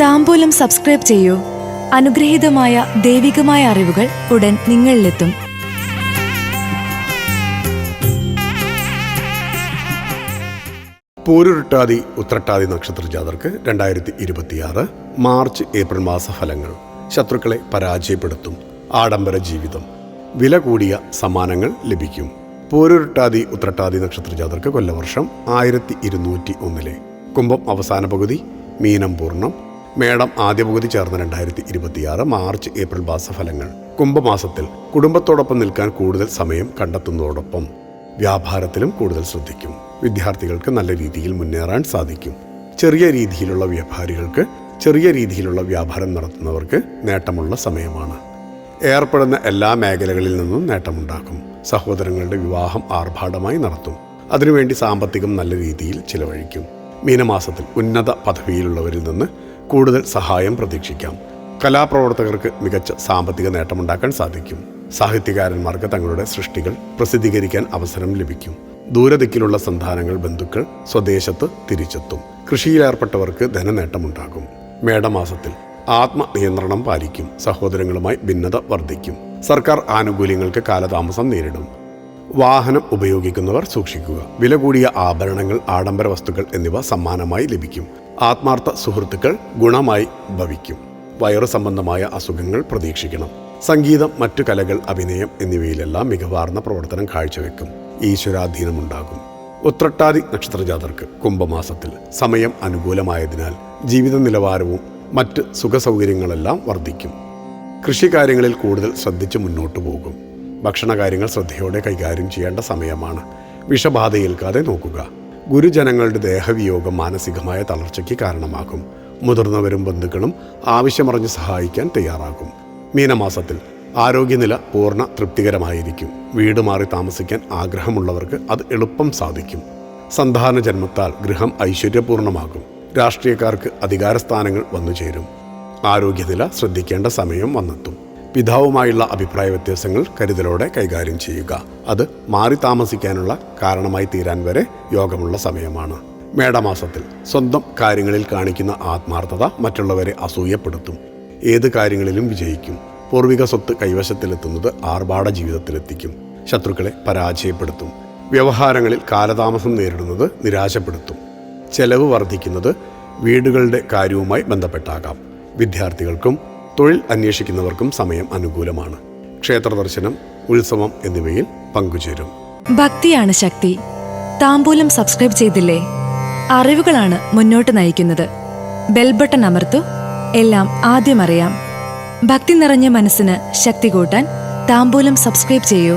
താംബൂലം subscribe ചെയ്യൂ. അനുഗ്രഹീതമായ ദൈവികമായ അറിവുകൾ ഉടൻ നിങ്ങളിലെത്തും. പൂരുരുട്ടാതി ഉത്രട്ടാതി നക്ഷത്ര ജാതർക്ക് 2026 മാർച്ച് ഏപ്രിൽ മാസഫലങ്ങൾ. ശത്രുക്കളെ പരാജയപ്പെടുത്തും. ആഡംബര ജീവിതം. വില കൂടിയ സമ്മാനങ്ങൾ ലഭിക്കും. പൂരുരുട്ടാതി ഉത്രട്ടാതി നക്ഷത്ര ജാതർക്ക് കൊല്ലവർഷം 1201. കുംഭം അവസാന പകുതി, മീനം പൂർണ്ണം, മേടം ആദ്യ പകുതി ചേർന്ന 2026 മാർച്ച് ഏപ്രിൽ മാസഫലങ്ങൾ. കുംഭമാസത്തിൽ കുടുംബത്തോടൊപ്പം നിൽക്കാൻ കൂടുതൽ സമയം കണ്ടെത്തുന്നതോടൊപ്പം വ്യാപാരത്തിലും കൂടുതൽ ശ്രദ്ധിക്കും. വിദ്യാർത്ഥികൾക്ക് നല്ല രീതിയിൽ മുന്നേറാൻ സാധിക്കും. ചെറിയ രീതിയിലുള്ള വ്യാപാരികൾക്ക്, ചെറിയ രീതിയിലുള്ള വ്യാപാരം നടത്തുന്നവർക്ക് നേട്ടമുള്ള സമയമാണ്. ഏർപ്പെടുന്ന എല്ലാ മേഖലകളിൽ നിന്നും നേട്ടമുണ്ടാക്കും. സഹോദരങ്ങളുടെ വിവാഹം ആർഭാടമായി നടത്തും. അതിനുവേണ്ടി സാമ്പത്തികം നല്ല രീതിയിൽ ചിലവഴിക്കും. മീനമാസത്തിൽ ഉന്നത പദവിയിലുള്ളവരിൽ നിന്ന് കൂടുതൽ സഹായം പ്രതീക്ഷിക്കാം. കലാപ്രവർത്തകർക്ക് മികച്ച സാമ്പത്തിക നേട്ടമുണ്ടാക്കാൻ സാധിക്കും. സാഹിത്യകാരന്മാർക്ക് തങ്ങളുടെ സൃഷ്ടികൾ പ്രസിദ്ധീകരിക്കാൻ അവസരം ലഭിക്കും. ദൂരദിക്കിലുള്ള സന്താനങ്ങൾ, ബന്ധുക്കൾ സ്വദേശത്ത് തിരിച്ചെത്തും. കൃഷിയിലേർപ്പെട്ടവർക്ക് ധനനേട്ടമുണ്ടാകും. മേടമാസത്തിൽ ആത്മനിയന്ത്രണം പാലിക്കും. സഹോദരങ്ങളുമായി ഭിന്നത വർദ്ധിക്കും. സർക്കാർ ആനുകൂല്യങ്ങൾക്ക് കാലതാമസം നേരിടും. വാഹനം ഉപയോഗിക്കുന്നവർ സൂക്ഷിക്കുക. വില കൂടിയ ആഭരണങ്ങൾ, ആഡംബര വസ്തുക്കൾ എന്നിവ സമ്മാനമായി ലഭിക്കും. ആത്മാർത്ഥ സുഹൃത്തുക്കൾ ഗുണമായി ഭവിക്കും. വയറു സംബന്ധമായ അസുഖങ്ങൾ പ്രതീക്ഷിക്കണം. സംഗീതം, മറ്റു കലകൾ, അഭിനയം എന്നിവയിലെല്ലാം മികവാർന്ന പ്രവർത്തനം കാഴ്ചവെക്കും. ഈശ്വരാധീനമുണ്ടാകും. ഉത്രട്ടാതി നക്ഷത്രജാതർക്ക് കുംഭമാസത്തിൽ സമയം അനുകൂലമായതിനാൽ ജീവിത നിലവാരവും മറ്റ് സുഖസൗകര്യങ്ങളെല്ലാം വർദ്ധിക്കും. കൃഷികാര്യങ്ങളിൽ കൂടുതൽ ശ്രദ്ധിച്ച് മുന്നോട്ടു പോകും. ഭക്ഷണകാര്യങ്ങൾ ശ്രദ്ധയോടെ കൈകാര്യം ചെയ്യേണ്ട സമയമാണ്. വിഷബാധയേൽക്കാതെ നോക്കുക. ഗുരുജനങ്ങളുടെ ദേഹവിയോഗം മാനസികമായ തളർച്ചയ്ക്ക് കാരണമാകും. മുതിർന്നവരും ബന്ധുക്കളും ആവശ്യമറിഞ്ഞ് സഹായിക്കാൻ തയ്യാറാകും. മീനമാസത്തിൽ ആരോഗ്യനില പൂർണ്ണ തൃപ്തികരമായിരിക്കും. വീട് മാറി താമസിക്കാൻ ആഗ്രഹമുള്ളവർക്ക് അത് എളുപ്പം സാധിക്കും. സന്താന ജന്മത്താൽ ഗൃഹം ഐശ്വര്യപൂർണ്ണമാകും. രാഷ്ട്രീയക്കാർക്ക് അധികാരസ്ഥാനങ്ങൾ വന്നുചേരും. ആരോഗ്യനില ശ്രദ്ധിക്കേണ്ട സമയം വന്നെത്തും. പിതാവുമായുള്ള അഭിപ്രായ വ്യത്യാസങ്ങൾ കരുതലോടെ കൈകാര്യം ചെയ്യുക. അത് മാറി താമസിക്കാനുള്ള കാരണമായി തീരാൻ വരെ യോഗമുള്ള സമയമാണ്. മേടമാസത്തിൽ സ്വന്തം കാര്യങ്ങളിൽ കാണിക്കുന്ന ആത്മാർത്ഥത മറ്റുള്ളവരെ അസൂയപ്പെടുത്തും. ഏത് കാര്യങ്ങളിലും വിജയിക്കും. പൂർവിക സ്വത്ത് കൈവശത്തിലെത്തുന്നത് ആർഭാട ജീവിതത്തിലെത്തിക്കും. ശത്രുക്കളെ പരാജയപ്പെടുത്തും. വ്യവഹാരങ്ങളിൽ കാലതാമസം നേരിടുന്നത് നിരാശപ്പെടുത്തും. ചെലവ് വർദ്ധിക്കുന്നത് വീടുകളുടെ കാര്യവുമായി ബന്ധപ്പെട്ടാകാം. വിദ്യാർത്ഥികൾക്കും തൊഴിൽ അന്വേഷിക്കുന്നവർക്കും സമയം അനുകൂലമാണ്. ക്ഷേത്ര ദർശനം, ഉത്സവം എന്നിവയിൽ പങ്കുചേരും. ഭക്തിയാണ് ശക്തി. താംബൂലം സബ്സ്ക്രൈബ് ചെയ്തില്ലേ? അറിവുകളാണ് മുന്നോട്ട് നയിക്കുന്നത്. ബെൽബട്ടൺ അമർത്തു. എല്ലാം ആദ്യം അറിയാം. ഭക്തി നിറഞ്ഞ മനസ്സിന് ശക്തി കൂട്ടാൻ താംബൂലം സബ്സ്ക്രൈബ് ചെയ്യൂ.